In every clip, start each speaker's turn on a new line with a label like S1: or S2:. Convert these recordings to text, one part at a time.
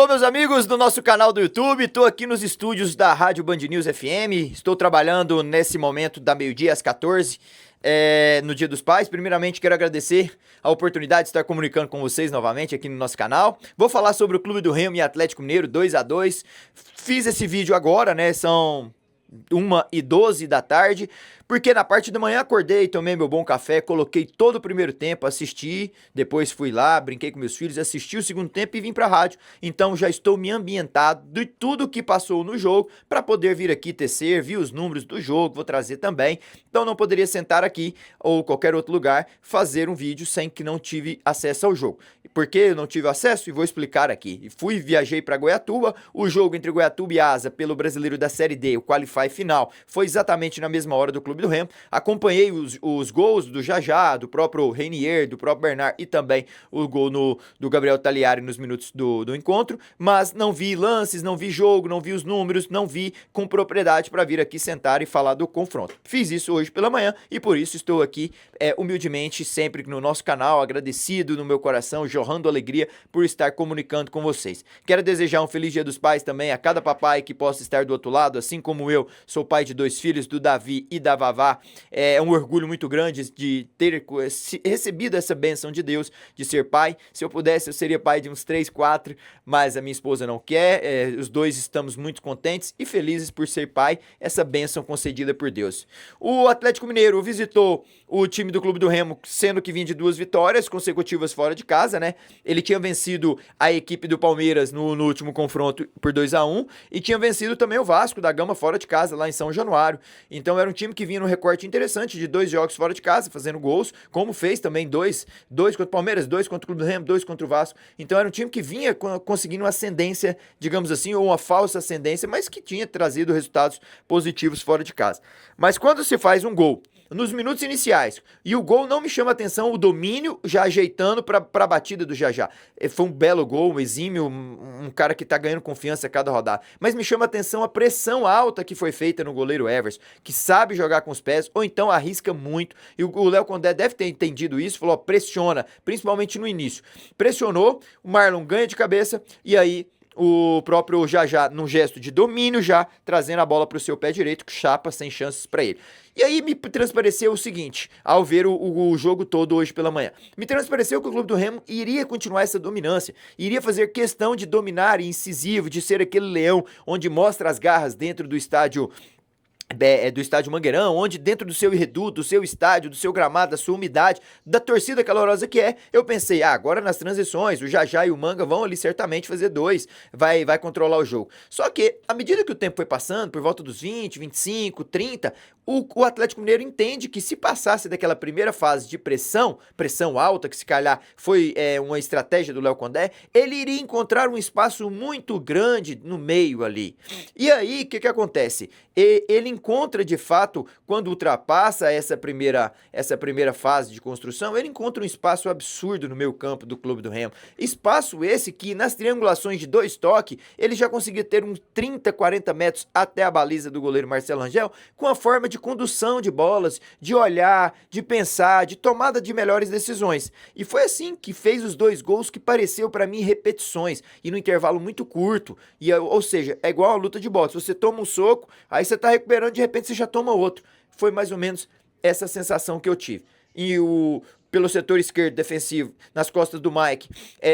S1: Alô, meus amigos do nosso canal do YouTube, tô aqui nos estúdios da Rádio Band News FM, estou trabalhando nesse momento da meio-dia às 14, no Dia dos Pais. Primeiramente, quero agradecer a oportunidade de estar comunicando com vocês novamente aqui no nosso canal. Vou falar sobre o Clube do Remo e Atlético Mineiro, 2-2. Fiz esse vídeo agora, né, são 1h12 da tarde, porque na parte da manhã acordei, tomei meu bom café, coloquei todo o primeiro tempo, assisti, depois fui lá, brinquei com meus filhos, assisti o segundo tempo e vim pra rádio. Então já estou me ambientado de tudo que passou no jogo para poder vir aqui tecer, vi os números do jogo, vou trazer também. Então não poderia sentar aqui ou qualquer outro lugar fazer um vídeo sem que não tive acesso ao jogo. Por que eu não tive acesso? E vou explicar aqui. Viajei para Goiatuba, o jogo entre Goiatuba e Asa pelo Brasileiro da Série D, o Qualify final, foi exatamente na mesma hora do Clube do Remo. Acompanhei os gols do Jajá, do próprio Reinier, do próprio Bernard e também o gol do Gabriel Tagliari nos minutos do encontro, mas não vi lances, não vi jogo, não vi os números, não vi com propriedade para vir aqui sentar e falar do confronto. Fiz isso hoje pela manhã e por isso estou aqui humildemente sempre no nosso canal, agradecido no meu coração, jorrando alegria por estar comunicando com vocês. Quero desejar um feliz Dia dos Pais também a cada papai que possa estar do outro lado, assim como eu sou pai de 2 filhos, do Davi e da Vavá. É um orgulho muito grande de ter recebido essa bênção de Deus, de ser pai. Se eu pudesse, eu seria pai de uns 3, 4, mas a minha esposa não quer. Os dois estamos muito contentes e felizes por ser pai, essa bênção concedida por Deus. O Atlético Mineiro visitou o time do Clube do Remo, sendo que vinha de 2 vitórias consecutivas fora de casa, né? Ele tinha vencido a equipe do Palmeiras no último confronto por 2-1 e tinha vencido também o Vasco da Gama fora de casa, lá em São Januário. Então era um time que vinha no recorte interessante de 2 jogos fora de casa, fazendo gols, como fez também dois contra o Palmeiras, 2 contra o Clube do Remo, 2 contra o Vasco. Então era um time que vinha conseguindo uma ascendência, digamos assim, ou uma falsa ascendência, mas que tinha trazido resultados positivos fora de casa. Mas quando se faz um gol nos minutos iniciais, e o gol não me chama atenção, o domínio já ajeitando para a batida do Jajá. Foi um belo gol, um exímio, um cara que tá ganhando confiança a cada rodada. Mas me chama atenção a pressão alta que foi feita no goleiro Everson, que sabe jogar com os pés, ou então arrisca muito. E o Léo Condé deve ter entendido isso, falou, pressiona, principalmente no início. Pressionou, o Marlon ganha de cabeça, e aí o próprio Jajá, num gesto de domínio já, trazendo a bola para o seu pé direito, que chapa sem chances para ele. E aí me transpareceu o seguinte, ao ver o jogo todo hoje pela manhã. Me transpareceu que o Clube do Remo iria continuar essa dominância, iria fazer questão de dominar e incisivo, de ser aquele leão onde mostra as garras dentro do estádio Mangueirão, onde dentro do seu reduto, do seu estádio, do seu gramado, da sua umidade, da torcida calorosa que é, eu pensei, agora nas transições, o Jajá e o Manga vão ali certamente fazer 2, vai controlar o jogo. Só que, à medida que o tempo foi passando, por volta dos 20, 25, 30, o Atlético Mineiro entende que se passasse daquela primeira fase de pressão alta, que se calhar foi uma estratégia do Léo Condé, ele iria encontrar um espaço muito grande no meio ali. E aí, o que acontece? Ele encontra de fato, quando ultrapassa essa primeira fase de construção, ele encontra um espaço absurdo no meio campo do Clube do Remo. Espaço esse que nas triangulações de 2 toques, ele já conseguia ter uns 30, 40 metros até a baliza do goleiro Marcelo Rangel, com a forma de condução de bolas, de olhar, de pensar, de tomada de melhores decisões. E foi assim que fez os 2 gols que pareceu para mim repetições e no intervalo muito curto. Ou seja, é igual a luta de boxe, você toma um soco, aí você tá recuperando, de repente você já toma outro. Foi mais ou menos essa sensação que eu tive. E pelo setor esquerdo defensivo, nas costas do Mike,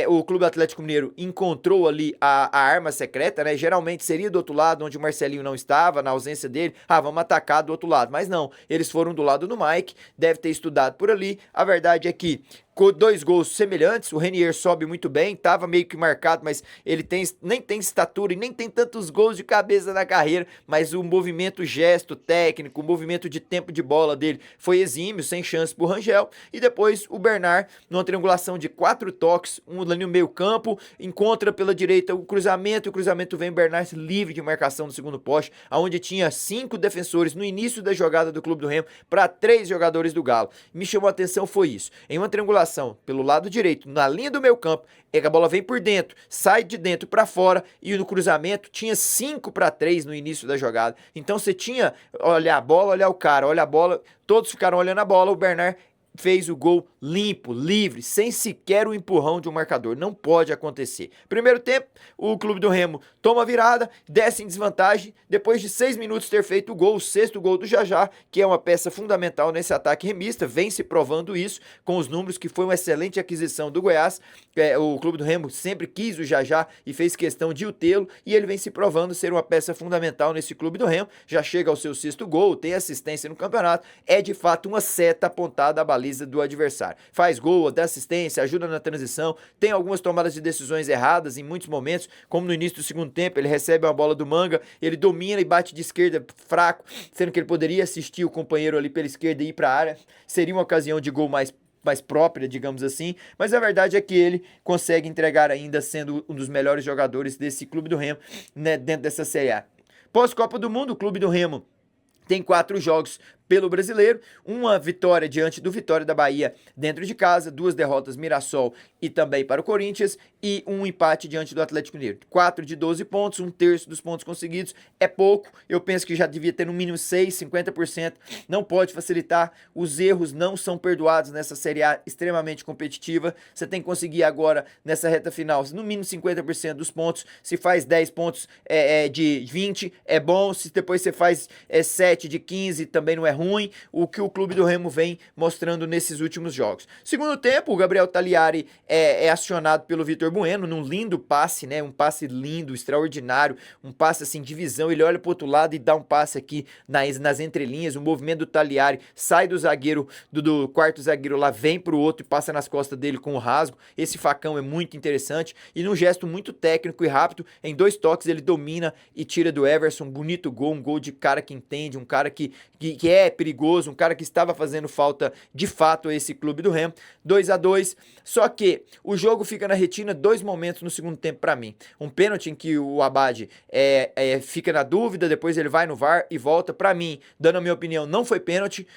S1: o Clube Atlético Mineiro encontrou ali a arma secreta, né? Geralmente seria do outro lado, onde o Marcelinho não estava, na ausência dele, vamos atacar do outro lado. Mas não, eles foram do lado do Mike, deve ter estudado por ali. A verdade é que com 2 gols semelhantes, o Reinier sobe muito bem, tava meio que marcado, mas ele nem tem estatura e nem tem tantos gols de cabeça na carreira, mas o movimento, gesto técnico, o movimento de tempo de bola dele foi exímio, sem chance pro Rangel, e depois o Bernard, numa triangulação de 4 toques, um ali no meio campo, encontra pela direita o cruzamento vem o Bernard livre de marcação no segundo poste, onde tinha 5 defensores no início da jogada do Clube do Remo para 3 jogadores do Galo. Me chamou a atenção foi isso, em uma triangulação pelo lado direito, na linha do meio campo, a bola vem por dentro, sai de dentro para fora e no cruzamento tinha 5-3 no início da jogada. Então você tinha olhar a bola, olhar o cara, olhar a bola, todos ficaram olhando a bola, o Bernard fez o gol limpo, livre, sem sequer o empurrão de um marcador. Não pode acontecer. Primeiro tempo, o Clube do Remo toma a virada, desce em desvantagem, depois de 6 minutos ter feito o gol, o sexto gol do Jajá, que é uma peça fundamental nesse ataque remista, vem se provando isso com os números, que foi uma excelente aquisição do Goiás. O Clube do Remo sempre quis o Jajá e fez questão de o tê-lo, e ele vem se provando ser uma peça fundamental nesse Clube do Remo. Já chega ao seu sexto gol, tem assistência no campeonato, é de fato uma seta apontada à baliza do adversário. Faz gol, dá assistência, ajuda na transição, tem algumas tomadas de decisões erradas em muitos momentos, como no início do segundo tempo, ele recebe uma bola do Manga, ele domina e bate de esquerda fraco, sendo que ele poderia assistir o companheiro ali pela esquerda e ir para a área. Seria uma ocasião de gol mais própria, digamos assim, mas a verdade é que ele consegue entregar ainda, sendo um dos melhores jogadores desse Clube do Remo, né, dentro dessa Série A. Pós-Copa do Mundo, o Clube do Remo tem 4 jogos pelo Brasileiro, uma vitória diante do Vitória da Bahia dentro de casa, 2 derrotas Mirassol e também para o Corinthians, e um empate diante do Atlético Mineiro. 4 de 12 pontos, 1/3 dos pontos conseguidos é pouco, eu penso que já devia ter no mínimo 6, 50%, não pode facilitar, os erros não são perdoados nessa Série A extremamente competitiva, você tem que conseguir agora, nessa reta final, no mínimo 50% dos pontos, se faz 10 pontos de 20, é bom, se depois você faz 7 de 15, também não é ruim, o que o Clube do Remo vem mostrando nesses últimos jogos. Segundo tempo, o Gabriel Tagliari é acionado pelo Vitor Bueno num lindo passe, né? Um passe lindo, extraordinário, um passe assim de visão, ele olha pro outro lado e dá um passe aqui nas entrelinhas, o movimento do Tagliari sai do zagueiro, do quarto zagueiro lá, vem pro outro e passa nas costas dele com o rasgo. Esse facão é muito interessante e num gesto muito técnico e rápido, em 2 toques ele domina e tira do Everson, um bonito gol, um gol de cara que entende, um cara que é perigoso, um cara que estava fazendo falta de fato a esse Clube do Remo. 2-2, só que o jogo fica na retina 2 momentos no segundo tempo para mim. Um pênalti em que o Abade fica na dúvida, depois ele vai no VAR e volta. Para mim, dando a minha opinião, não foi pênalti,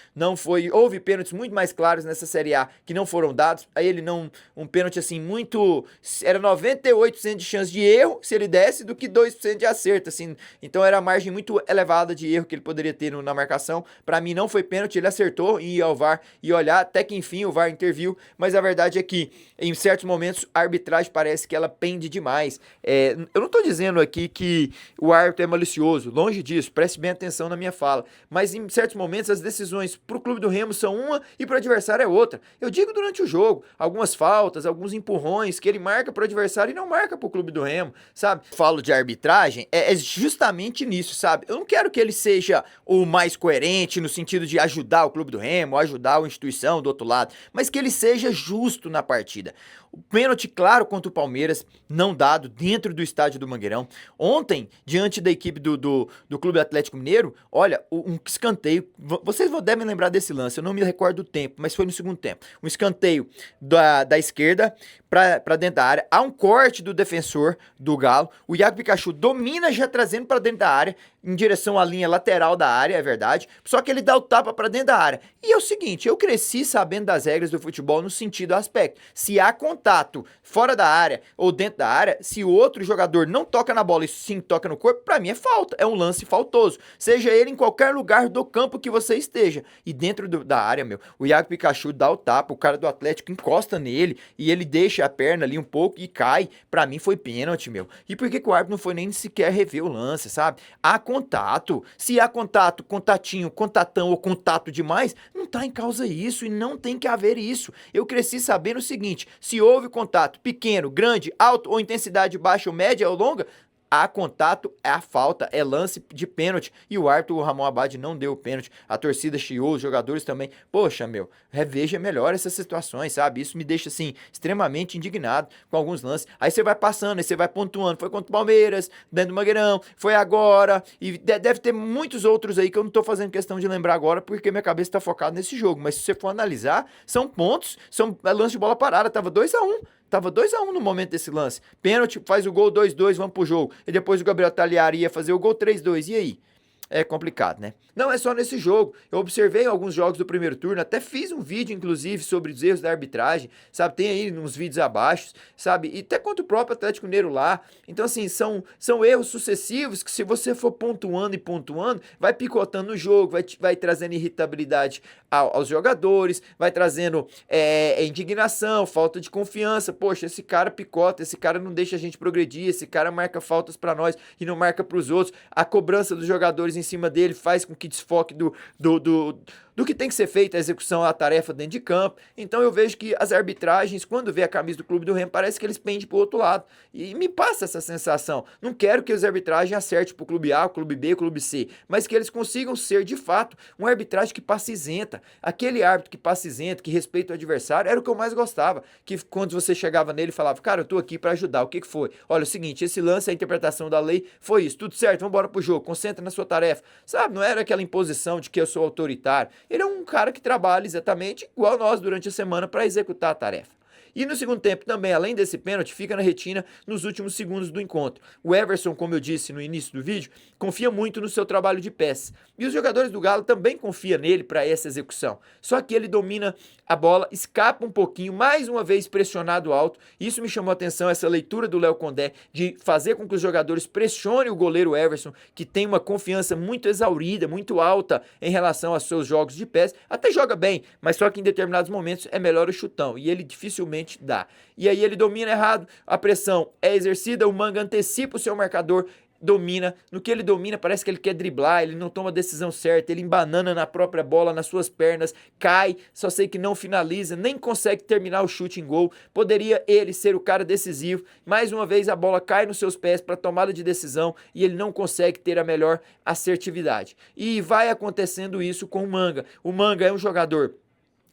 S1: houve pênaltis muito mais claros nessa Série A que não foram dados. Aí ele não, um pênalti assim muito, era 98% de chance de erro se ele desse do que 2% de acerto, assim. Então era a margem muito elevada de erro que ele poderia ter na marcação. Para mim não foi pênalti, ele acertou em ir ao VAR e olhar, até que enfim o VAR interviu, mas a verdade é que em certos momentos a arbitragem parece que ela pende demais. Eu não tô dizendo aqui que o árbitro é malicioso, longe disso, preste bem atenção na minha fala, mas em certos momentos as decisões pro Clube do Remo são uma e pro adversário é outra. Eu digo durante o jogo, algumas faltas, alguns empurrões que ele marca pro adversário e não marca pro Clube do Remo, sabe? Falo de arbitragem, é justamente nisso, sabe? Eu não quero que ele seja o mais coerente no sentido de ajudar o Clube do Remo, ajudar a instituição do outro lado, mas que ele seja justo na partida. O pênalti claro contra o Palmeiras, não dado dentro do estádio do Mangueirão. Ontem, diante da equipe do Clube Atlético Mineiro, olha, um escanteio, vocês devem lembrar desse lance, eu não me recordo do tempo, mas foi no segundo tempo. Um escanteio da esquerda para dentro da área, há um corte do defensor do Galo, o Iago Pikachu domina já trazendo para dentro da área, em direção à linha lateral da área, é verdade, só que ele dá o tapa para dentro da área. E é o seguinte, eu cresci sabendo das regras do futebol no sentido aspecto, se há contato fora da área ou dentro da área, se o outro jogador não toca na bola e sim toca no corpo, para mim é falta, é um lance faltoso, seja ele em qualquer lugar do campo que você esteja. E dentro da área, meu, o Iago Pikachu dá o tapa, o cara do Atlético encosta nele e ele deixa a perna ali um pouco e cai. Para mim foi pênalti, meu. E por que o árbitro não foi nem sequer rever o lance, sabe? Há contato, se há contato, contatinho, contatão ou contato demais, não tá em causa isso e não tem que haver isso. Eu cresci sabendo o seguinte, se houve contato pequeno, grande, alto ou intensidade baixa ou média ou longa, há contato, é a falta, é lance de pênalti. E o árbitro, o Ramon Abad, não deu o pênalti. A torcida chiou, os jogadores também. Poxa, meu, reveja melhor essas situações, sabe? Isso me deixa, assim, extremamente indignado com alguns lances. Aí você vai passando, aí você vai pontuando. Foi contra o Palmeiras, dentro do Mangueirão, foi agora. E deve ter muitos outros aí que eu não tô fazendo questão de lembrar agora, porque minha cabeça tá focada nesse jogo. Mas se você for analisar, são pontos, são lance de bola parada. Tava 2-1. Tava 2-1 no momento desse lance. Pênalti, faz o gol 2-2, vamos pro jogo. E depois o Gabriel Tagliari ia fazer o gol 3-2. E aí? é complicado, né? Não é só nesse jogo. Eu observei alguns jogos do primeiro turno, até fiz um vídeo, inclusive, sobre os erros da arbitragem, sabe? Tem aí uns vídeos abaixo, sabe? E até contra o próprio Atlético Mineiro lá. Então, assim, são erros sucessivos que, se você for pontuando e pontuando, vai picotando no jogo, vai trazendo irritabilidade aos jogadores, vai trazendo indignação, falta de confiança. Poxa, esse cara picota, esse cara não deixa a gente progredir, esse cara marca faltas pra nós e não marca pros outros. A cobrança dos jogadores em cima dele faz com que desfoque do que tem que ser feito, a execução, a tarefa dentro de campo. Então eu vejo que as arbitragens, quando vê a camisa do Clube do Remo, parece que eles pendem pro outro lado. E me passa essa sensação. Não quero que as arbitragens acertem pro Clube A, Clube B, Clube C, mas que eles consigam ser, de fato, uma arbitragem que passa isenta. Aquele árbitro que passa isento, que respeita o adversário, era o que eu mais gostava. Que quando você chegava nele e falava, cara, eu tô aqui pra ajudar, o que foi? Olha, é o seguinte, esse lance, a interpretação da lei foi isso, tudo certo, vamos embora pro jogo, concentra na sua tarefa. Sabe, não era aquela imposição de que eu sou autoritário. Ele é um cara que trabalha exatamente igual nós durante a semana para executar a tarefa. E no segundo tempo também, além desse pênalti, fica na retina nos últimos segundos do encontro. O Everson, como eu disse no início do vídeo, confia muito no seu trabalho de pés. E os jogadores do Galo também confiam nele para essa execução. Só que ele domina a bola, escapa um pouquinho, mais uma vez pressionado alto. Isso me chamou a atenção, essa leitura do Léo Condé, de fazer com que os jogadores pressionem o goleiro Everson, que tem uma confiança muito exaurida, muito alta em relação aos seus jogos de pés. Até joga bem, mas só que em determinados momentos é melhor o chutão. E ele dificilmente dá. E aí ele domina errado, a pressão é exercida, o Manga antecipa o seu marcador, domina, no que ele domina parece que ele quer driblar, ele não toma a decisão certa, ele embanana na própria bola, nas suas pernas, cai, só sei que não finaliza, nem consegue terminar o chute em gol. Poderia ele ser o cara decisivo, mais uma vez a bola cai nos seus pés para tomada de decisão e ele não consegue ter a melhor assertividade. E vai acontecendo isso com o Manga é um jogador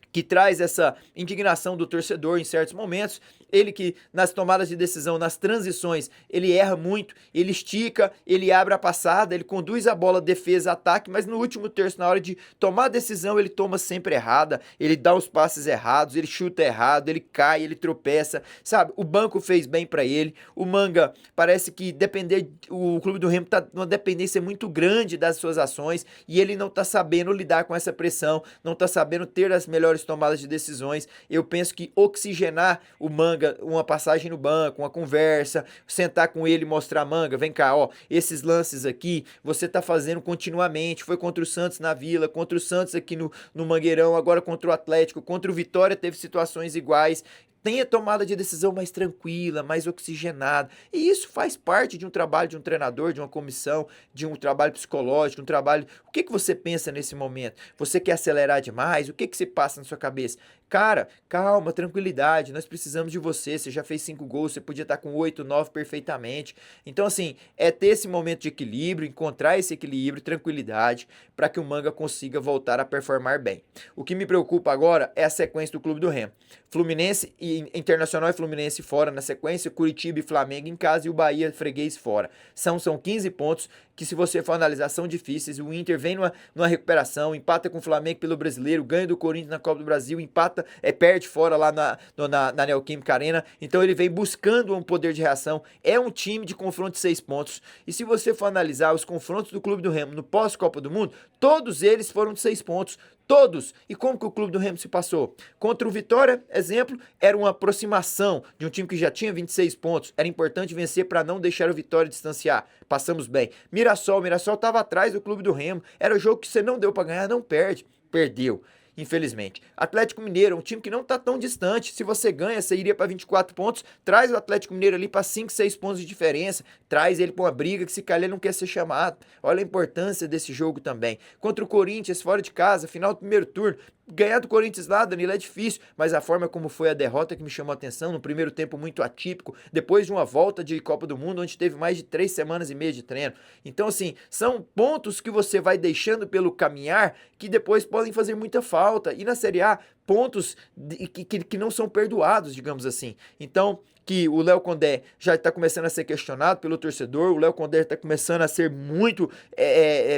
S1: que traz essa indignação do torcedor em certos momentos. Ele que nas tomadas de decisão, nas transições, ele erra muito, ele estica, ele abre a passada, ele conduz a bola defesa, ataque, mas no último terço, na hora de tomar a decisão, ele toma sempre errada, ele dá os passes errados, ele chuta errado, ele cai, ele tropeça, sabe? O banco fez bem pra ele. O Manga parece que o Clube do Remo tá numa dependência muito grande das suas ações e ele não tá sabendo lidar com essa pressão, não tá sabendo ter as melhores tomadas de decisões. Eu penso que oxigenar o Manga, uma passagem no banco, uma conversa, sentar com ele e mostrar, Manga, vem cá, ó, esses lances aqui, você tá fazendo continuamente, foi contra o Santos na Vila, contra o Santos aqui no Mangueirão, agora contra o Atlético, contra o Vitória teve situações iguais. Tenha tomada de decisão mais tranquila, mais oxigenada. E isso faz parte de um trabalho de um treinador, de uma comissão, de um trabalho psicológico, um trabalho... O que você pensa nesse momento? Você quer acelerar demais? O que se passa na sua cabeça? Cara, calma, tranquilidade, nós precisamos de você já fez 5 gols, você podia estar com 8, 9 perfeitamente. Então, assim, é ter esse momento de equilíbrio, encontrar esse equilíbrio, tranquilidade, para que o Manga consiga voltar a performar bem. O que me preocupa agora é a sequência do Clube do Remo. Fluminense e Internacional e Fluminense fora na sequência, Curitiba e Flamengo em casa e o Bahia freguês fora. São 15 pontos que, se você for analisar, são difíceis. O Inter vem numa recuperação, empata com o Flamengo pelo Brasileiro, ganha do Corinthians na Copa do Brasil, empata, perde fora lá na Neoquímica Arena. Então ele vem buscando um poder de reação. É um time de confronto de 6 pontos. E se você for analisar os confrontos do Clube do Remo no pós-Copa do Mundo, todos eles foram de 6 pontos. Todos! E como que o Clube do Remo se passou? Contra o Vitória, exemplo, era uma aproximação de um time que já tinha 26 pontos. Era importante vencer para não deixar o Vitória distanciar. Passamos bem. Mirassol estava atrás do Clube do Remo. Era o jogo que você não deu para ganhar, não perde. Perdeu. Infelizmente. Atlético Mineiro, um time que não tá tão distante. Se você ganha, você iria para 24 pontos. Traz o Atlético Mineiro ali para 5, 6 pontos de diferença. Traz ele para uma briga que, se calhar, ele não quer ser chamado. Olha a importância desse jogo também. Contra o Corinthians, fora de casa, final do primeiro turno. Ganhar do Corinthians lá, Danilo, é difícil, mas a forma como foi a derrota que me chamou a atenção, no primeiro tempo muito atípico, depois de uma volta de Copa do Mundo, onde teve mais de 3 semanas e meia de treino. Então, assim, são pontos que você vai deixando pelo caminhar, que depois podem fazer muita falta. E na Série A, pontos que não são perdoados, digamos assim. Então, que o Léo Condé já está começando a ser questionado pelo torcedor, o Léo Condé está começando a ser muito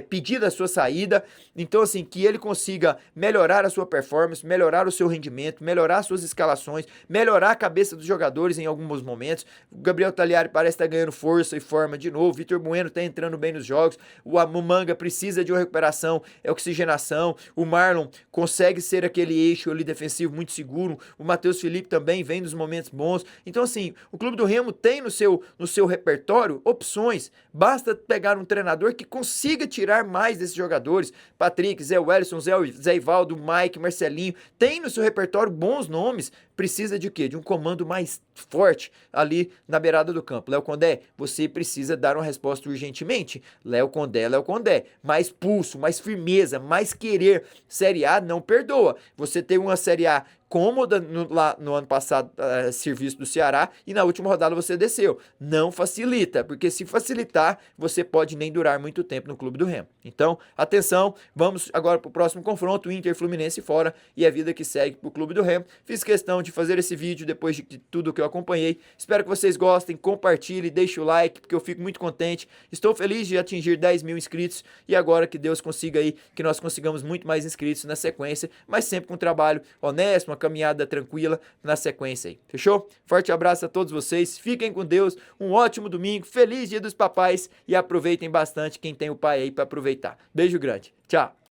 S1: pedido a sua saída, então assim, que ele consiga melhorar a sua performance, melhorar o seu rendimento, melhorar suas escalações, melhorar a cabeça dos jogadores em alguns momentos. O Gabriel Talhari parece estar ganhando força e forma de novo, o Vitor Bueno está entrando bem nos jogos, o Manga precisa de uma recuperação, oxigenação, o Marlon consegue ser aquele eixo ali defensivo muito seguro, o Matheus Felipe também vem nos momentos bons, então assim, o Clube do Remo tem no seu repertório opções, basta pegar um treinador que consiga tirar mais desses jogadores, Patrick, Zé Wellison, Zé Ivaldo, Mike, Marcelinho, tem no seu repertório bons nomes, precisa de quê? De um comando mais forte ali na beirada do campo. Léo Condé, você precisa dar uma resposta urgentemente. Léo Condé, mais pulso, mais firmeza, mais querer. Série A não perdoa. Você tem uma Série A cômoda lá no ano passado, serviço do Ceará, e na última rodada você desceu. Não facilita, porque se facilitar, você pode nem durar muito tempo no Clube do Remo. Então, atenção, vamos agora para o próximo confronto, Inter Fluminense fora, e a vida que segue para o Clube do Remo. Fiz questão de fazer esse vídeo depois de tudo que eu acompanhei. Espero que vocês gostem, compartilhem, deixem o like, porque eu fico muito contente. Estou feliz de atingir 10 mil inscritos, e agora que Deus consiga aí, que nós consigamos muito mais inscritos na sequência, mas sempre com trabalho honesto, uma caminhada tranquila na sequência aí, fechou? Forte abraço a todos vocês, fiquem com Deus, um ótimo domingo, feliz Dia dos Papais e aproveitem bastante quem tem o pai aí para aproveitar. Beijo grande, tchau!